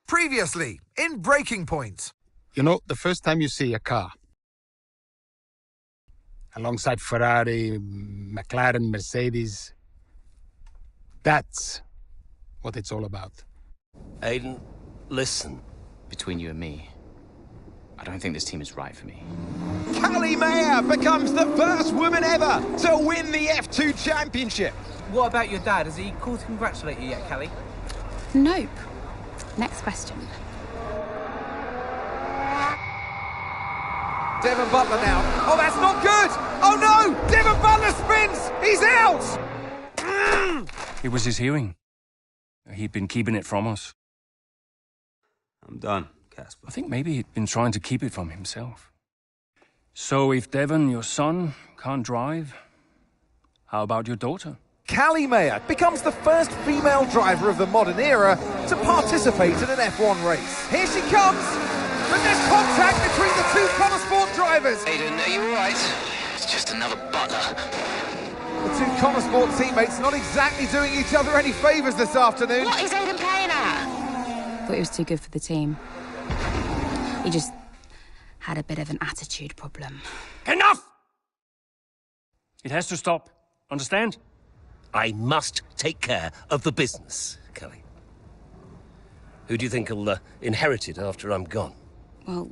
Previously, in Breaking Point. You know, the first time you see a car alongside Ferrari, McLaren, Mercedes, that's what it's all about. Aiden, listen. Between you and me, I don't think this team is right for me. Callie Mayer becomes the first woman ever to win the F2 Championship. What about your dad? Has he called to congratulate you yet, Callie? Nope. Next question. Devon Butler now. Oh, that's not good! Oh no! Devon Butler spins! He's out! It was his hearing. He'd been keeping it from us. I'm done, Casper. I think maybe he'd been trying to keep it from himself. So if Devon, your son, can't drive, how about your daughter? Callie Mayer becomes the first female driver of the modern era to participate in an F1 race. Here she comes! But there's contact between the two Connor Sport drivers! Aiden, are you alright? It's just another butler. The two Connor Sport teammates not exactly doing each other any favours this afternoon. What is Aiden playing at? Thought he was too good for the team. He just had a bit of an attitude problem. Enough! It has to stop. Understand? I must take care of the business, Kelly. Who do you think will inherit it after I'm gone? Well,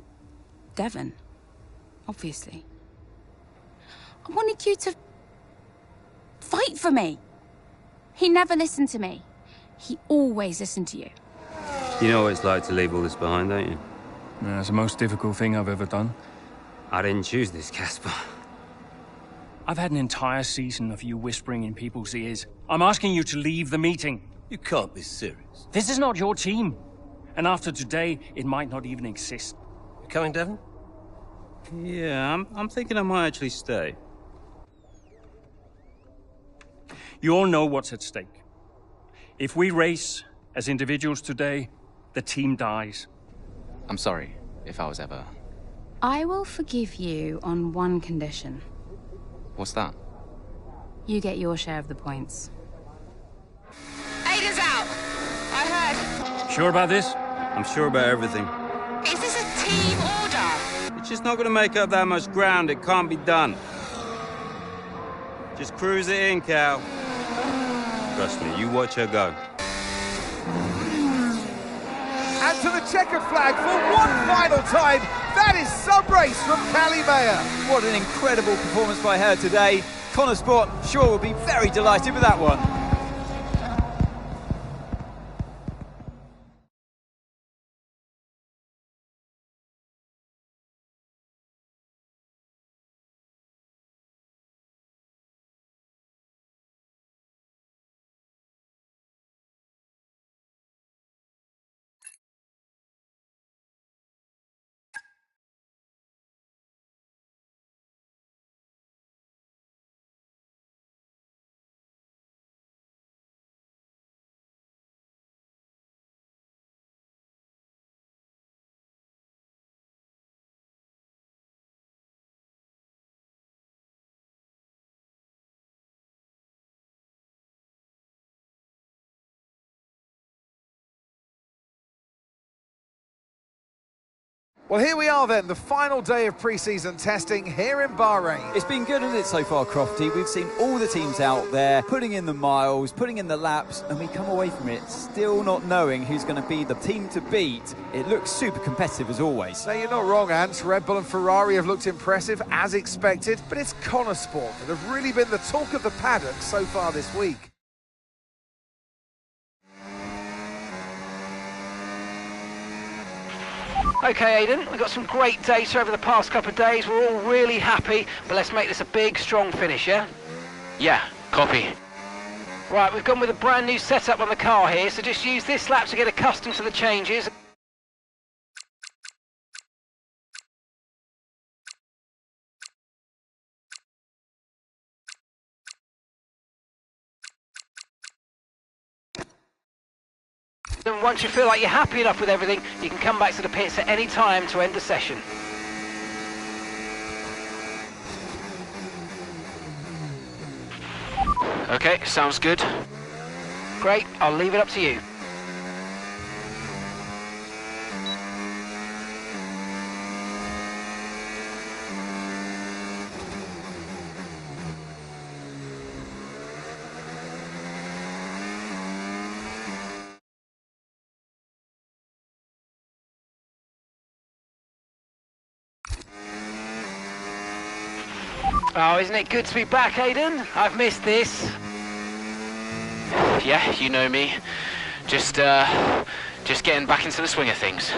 Devon. Obviously. I wanted you to fight for me. He never listened to me. He always listened to you. You know what it's like to leave all this behind, don't you? Yeah, it's the most difficult thing I've ever done. I didn't choose this, Casper. I've had an entire season of you whispering in people's ears. I'm asking you to leave the meeting. You can't be serious. This is not your team. And after today, it might not even exist. You coming, Devon? Yeah, I'm thinking I might actually stay. You all know what's at stake. If we race as individuals today, the team dies. I'm sorry if I was ever... I will forgive you on one condition. What's that? You get your share of the points. Aiden's out! I heard. Sure about this? I'm sure about everything. Is this a team order? It's just not going to make up that much ground. It can't be done. Just cruise it in, Cal. Trust me, you watch her go. And to the checkered flag for one final time. That is some race from Callie Mayer. What an incredible performance by her today. Connor Sport, sure, will be very delighted with that one. Well, here we are then, the final day of pre-season testing here in Bahrain. It's been good, hasn't it, so far, Crofty? We've seen all the teams out there, putting in the miles, putting in the laps, and we come away from it still not knowing who's going to be the team to beat. It looks super competitive as always. Now, you're not wrong, Ant. Red Bull and Ferrari have looked impressive, as expected, but it's Connor Sport that have really been the talk of the paddock so far this week. Okay, Aiden, we've got some great data over the past couple of days. We're all really happy, but let's make this a big, strong finish, yeah? Yeah, copy. Right, we've gone with a brand new setup on the car here, so just use this lap to get accustomed to the changes. And once you feel like you're happy enough with everything, you can come back to the pits at any time to end the session. Okay, sounds good. Great, I'll leave it up to you. Oh, isn't it good to be back, Aiden? I've missed this. Yeah, you know me. Just getting back into the swing of things.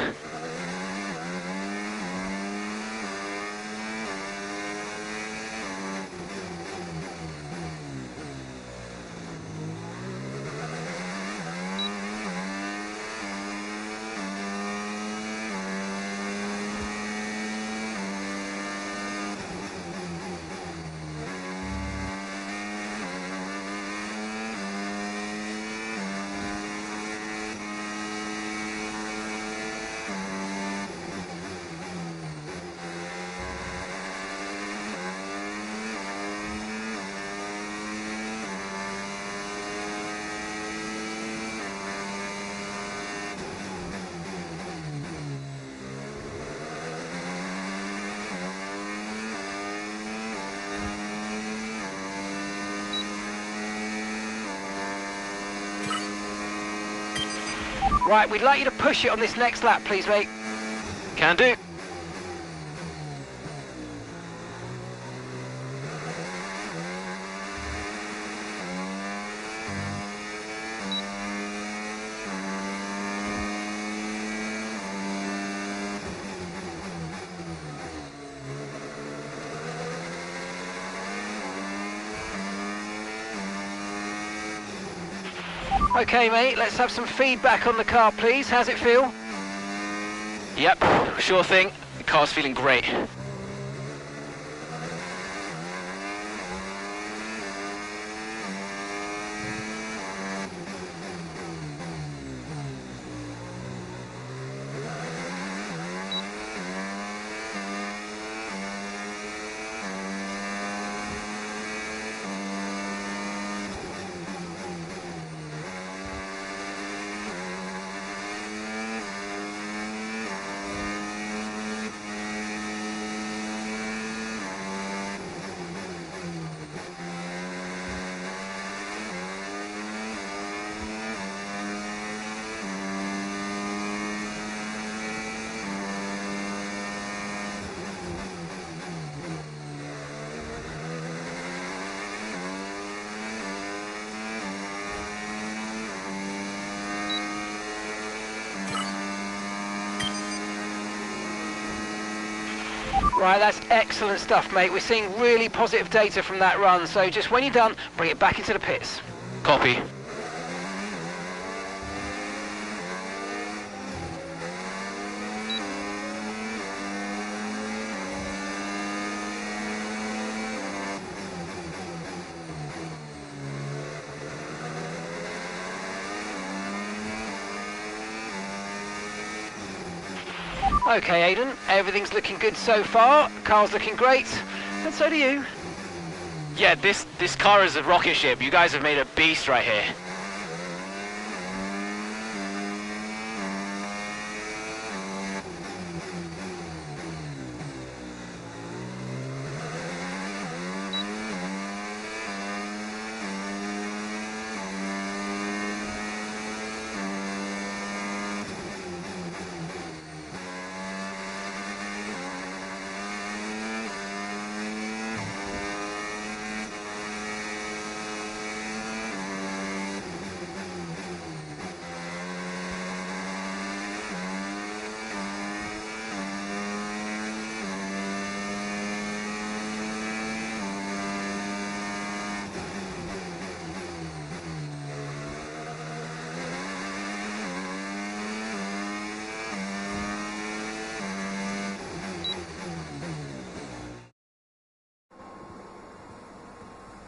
Right, we'd like you to push it on this next lap, please, mate. Can do. Okay, mate, let's have some feedback on the car, please. How's it feel? Yep, sure thing. The car's feeling great. Right, that's excellent stuff, mate. We're seeing really positive data from that run, so just when you're done, bring it back into the pits. Copy. Okay, Aiden, everything's looking good so far. Car's looking great, and so do you. Yeah, this car is a rocket ship. You guys have made a beast right here.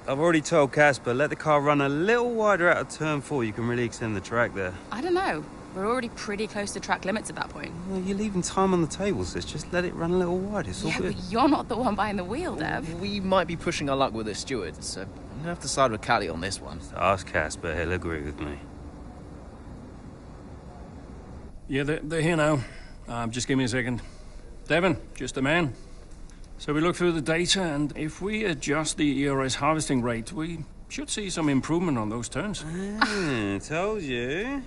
I've already told Casper, let the car run a little wider out of turn 4. You can really extend the track there. I don't know. We're already pretty close to track limits at that point. Well, you're leaving time on the table, sis. Just let it run a little wider. It's all good. But you're not the one behind the wheel, Dev. We might be pushing our luck with the steward, so I'm gonna have to side with Callie on this one. Ask Casper, he'll agree with me. Yeah, they're here now. Just give me a second. Devon, just a man. So we look through the data, and if we adjust the ERS harvesting rate, we should see some improvement on those turns. Told you.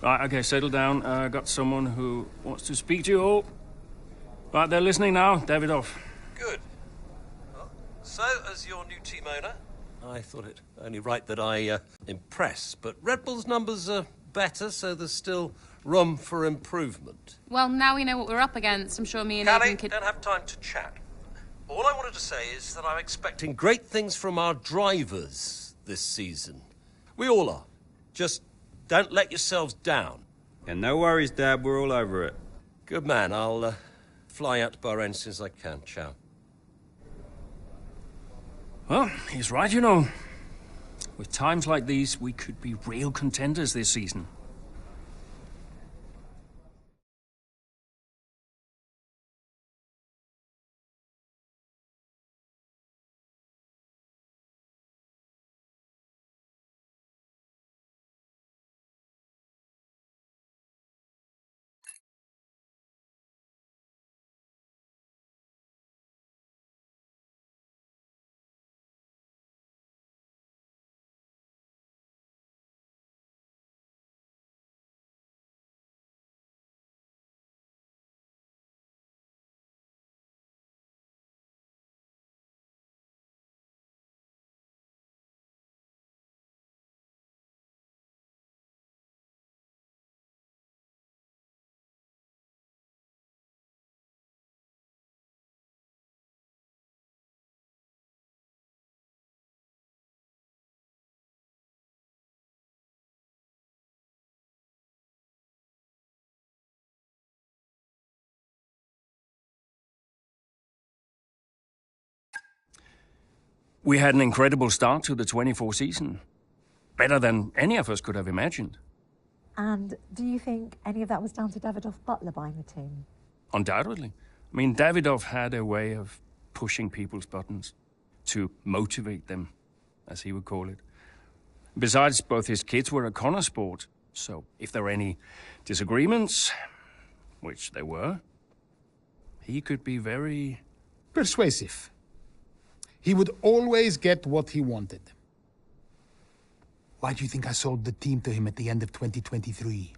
Right, okay, settle down. Got someone who wants to speak to you all. Right, they're listening now. Davidoff. Good. Well, So, as your new team owner, I thought it only right that I impress. But Red Bull's numbers are better, so there's still room for improvement. Well, now we know what we're up against. I'm sure me and Callie, Aidan could... don't have time to chat. All I wanted to say is that I'm expecting great things from our drivers this season. We all are. Just don't let yourselves down. And no worries, Dad, we're all over it. Good man. I'll fly out to Bahrain as soon as I can. Ciao. Well, he's right, you know. With times like these, we could be real contenders this season. We had an incredible start to the 24 season. Better than any of us could have imagined. And do you think any of that was down to Davidoff Butler buying the team? Undoubtedly. I mean, Davidoff had a way of pushing people's buttons to motivate them, as he would call it. Besides, both his kids were a Connor sport, so if there were any disagreements, which there were, he could be very... persuasive. He would always get what he wanted. Why do you think I sold the team to him at the end of 2023?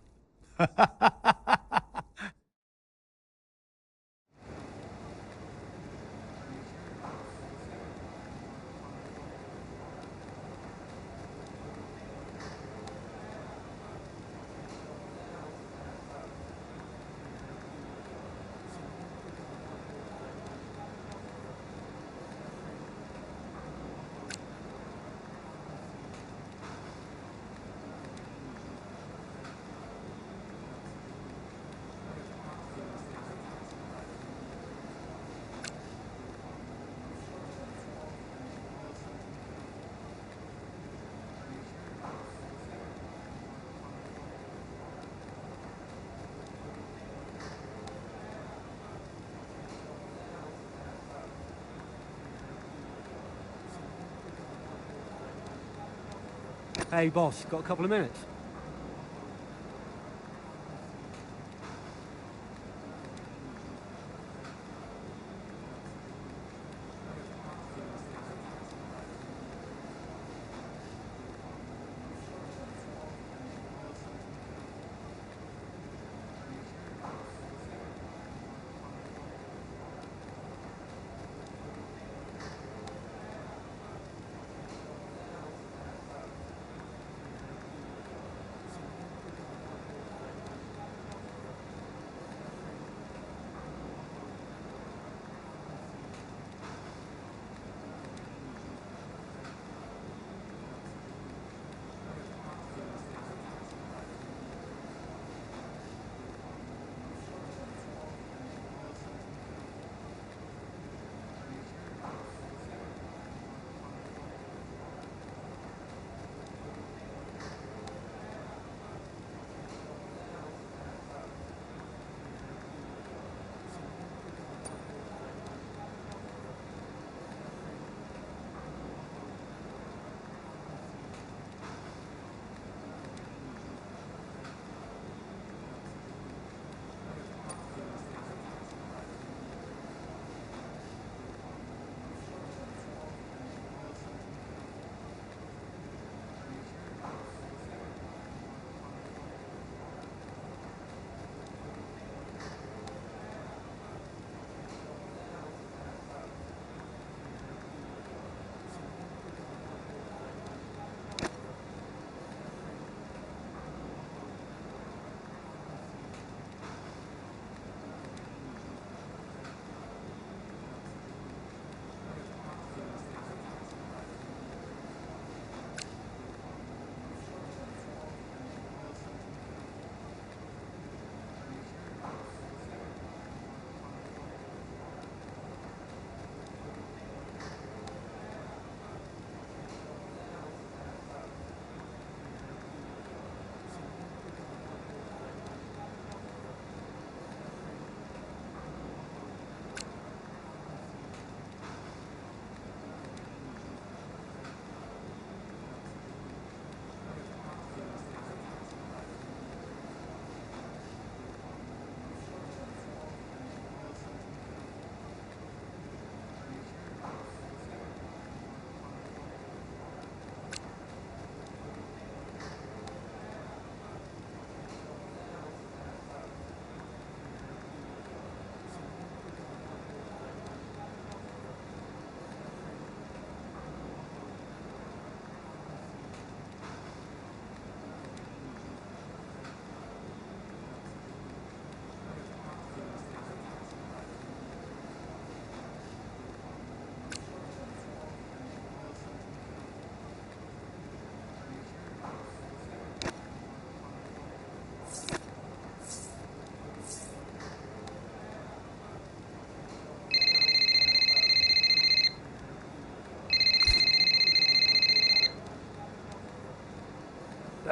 Hey, boss, got a couple of minutes?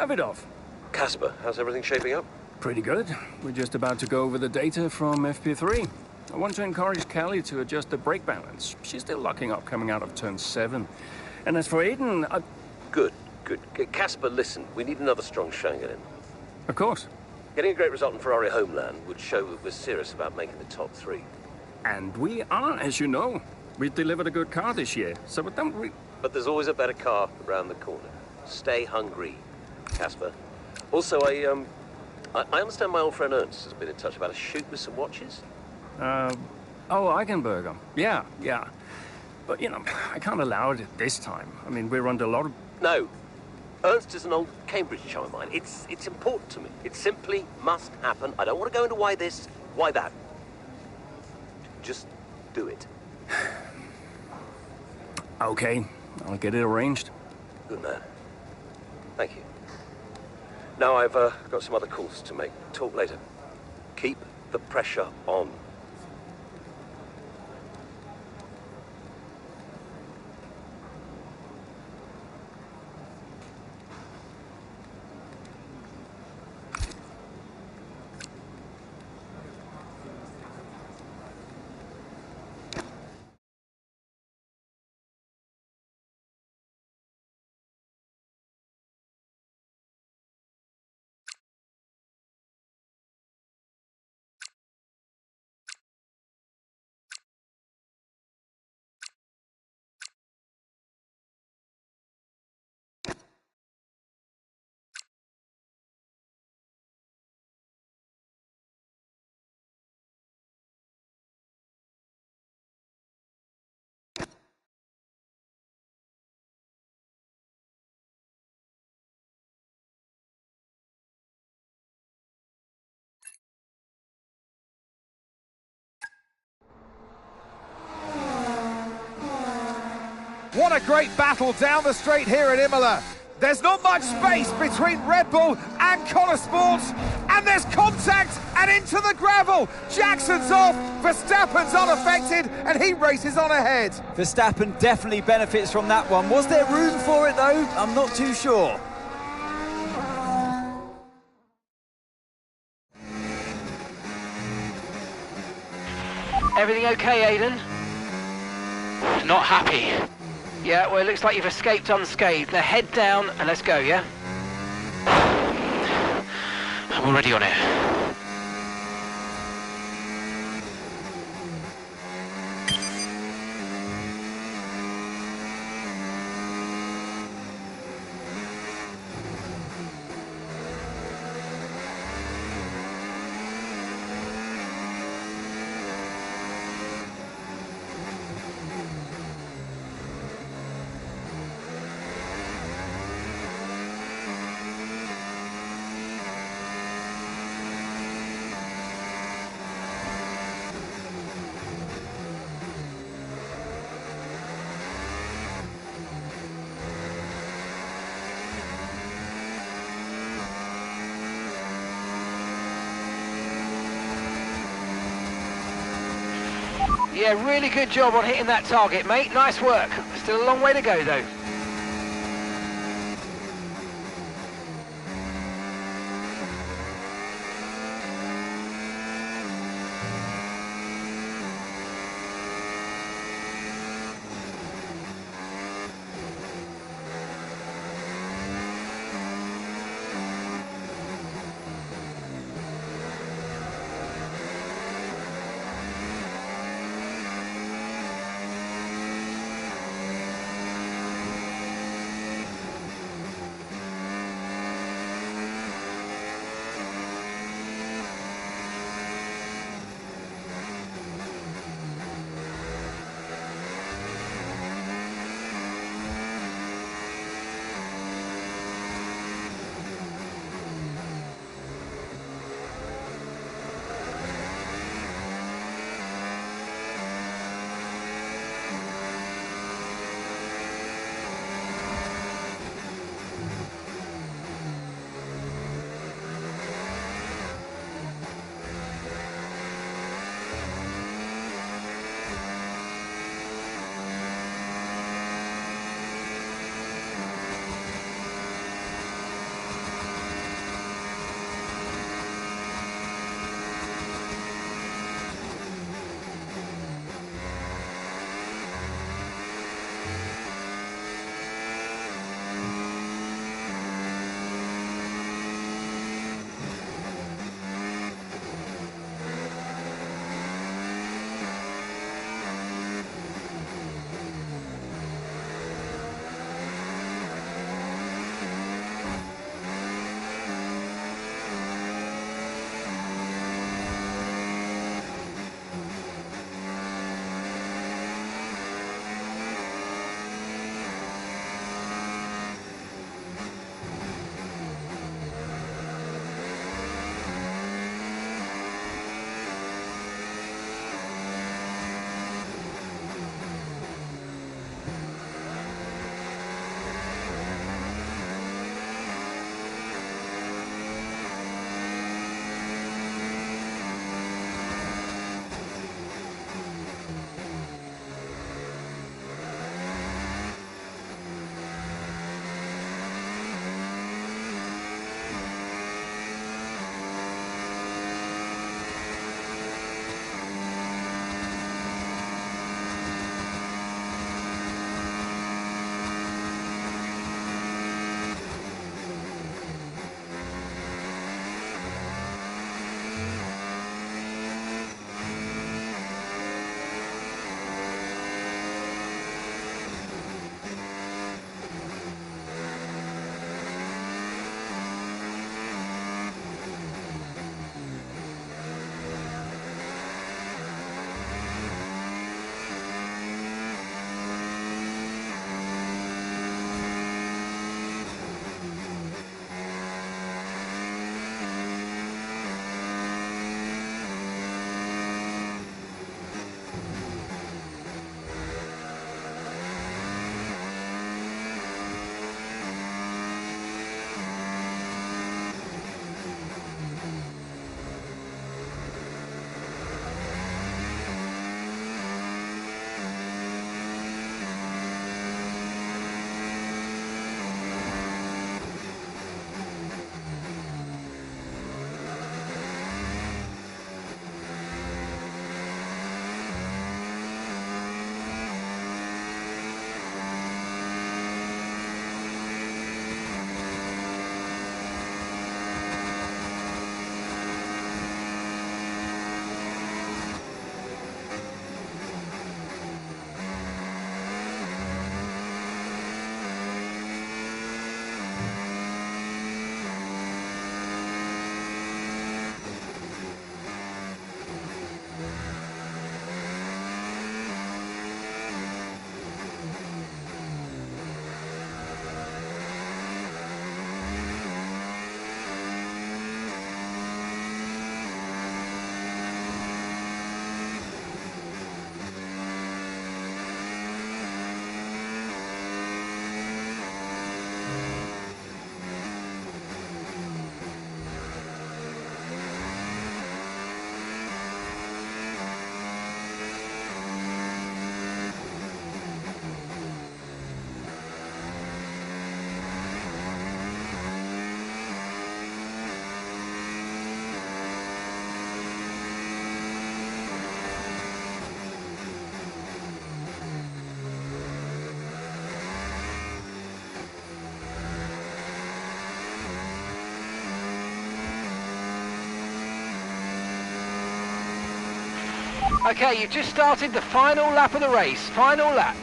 Davidoff. Casper, how's everything shaping up? Pretty good. We're just about to go over the data from FP3. I want to encourage Callie to adjust the brake balance. She's still locking up coming out of turn 7. And as for Aiden, Good. Casper, listen, we need another strong showing at him. Of course. Getting a great result in Ferrari homeland would show that we're serious about making the top 3. And we are, as you know. We've delivered a good car this year, so don't we... But there's always a better car around the corner. Stay hungry, Casper. Also, I understand my old friend Ernst has been in touch about a shoot with some watches. Oh, Eichenberger. Yeah. But, you know, I can't allow it at this time. I mean, we're under a lot of... No. Ernst is an old Cambridge chum of mine. It's important to me. It simply must happen. I don't want to go into why this, why that. Just do it. Okay, I'll get it arranged. Good man. Thank you. Now I've got some other calls to make. Talk later. Keep the pressure on. What a great battle down the straight here at Imola. There's not much space between Red Bull and Connor Sports, and there's contact and into the gravel. Jackson's off, Verstappen's unaffected, and he races on ahead. Verstappen definitely benefits from that one. Was there room for it though? I'm not too sure. Everything okay, Aiden? Not happy. Yeah, well, it looks like you've escaped unscathed. Now head down and let's go, yeah? I'm already on it. Yeah, really good job on hitting that target, mate. Nice work. Still a long way to go, though. Okay, you've just started the final lap of the race. Final lap.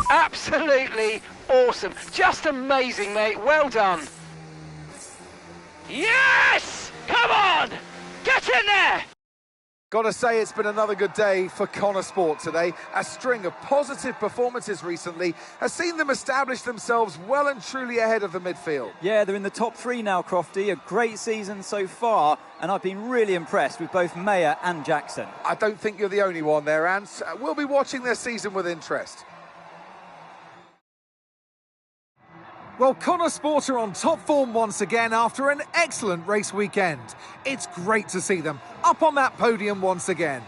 Absolutely awesome. Just amazing, mate. Well done. Yes! Come on! Get in there! Gotta say, it's been another good day for Connor Sport today. A string of positive performances recently has seen them establish themselves well and truly ahead of the midfield. Yeah, they're in the top 3 now, Crofty. A great season so far, and I've been really impressed with both Mayer and Jackson. I don't think you're the only one there, Ant. We'll be watching their season with interest. Well, Connor Sport are on top form once again after an excellent race weekend. It's great to see them up on that podium once again.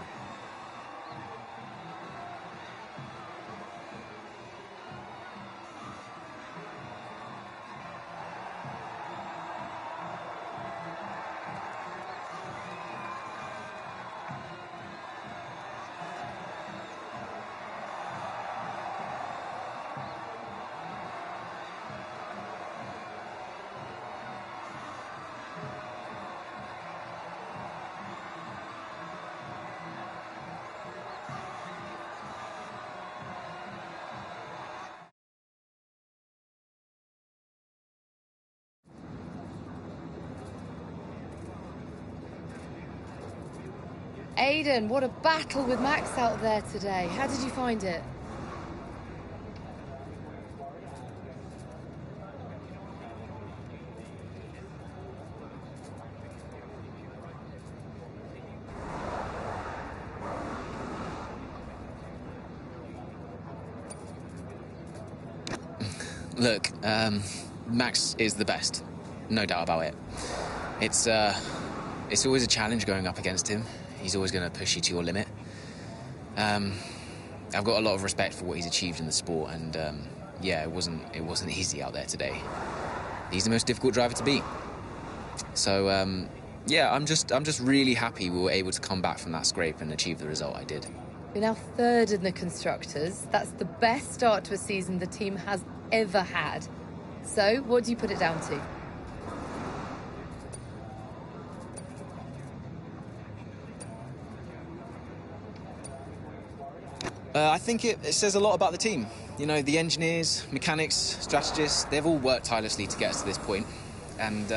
Aidan, what a battle with Max out there today. How did you find it? Look, Max is the best, no doubt about it. It's always a challenge going up against him. He's always going to push you to your limit. I've got a lot of respect for what he's achieved in the sport, and yeah, it wasn't easy out there today. He's the most difficult driver to beat. So yeah, I'm just really happy we were able to come back from that scrape and achieve the result I did. You're now 3rd in the Constructors. That's the best start to a season the team has ever had. So, what do you put it down to? I think it says a lot about the team. You know, the engineers, mechanics, strategists, they've all worked tirelessly to get us to this point. And,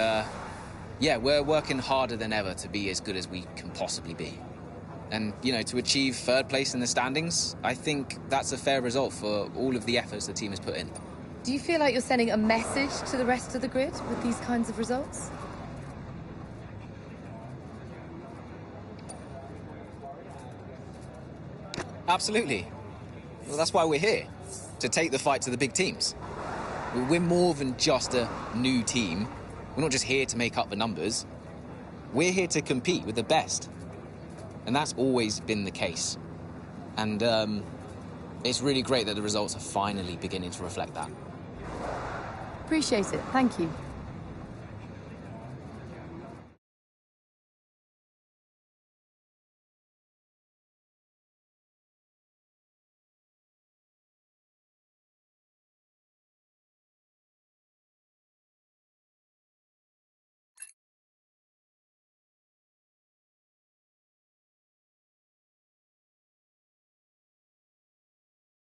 yeah, we're working harder than ever to be as good as we can possibly be. And, you know, to achieve 3rd place in the standings, I think that's a fair result for all of the efforts the team has put in. Do you feel like you're sending a message to the rest of the grid with these kinds of results? Absolutely. Well, that's why we're here, to take the fight to the big teams. We're more than just a new team. We're not just here to make up the numbers. We're here to compete with the best. And that's always been the case. And it's really great that the results are finally beginning to reflect that. Appreciate it. Thank you.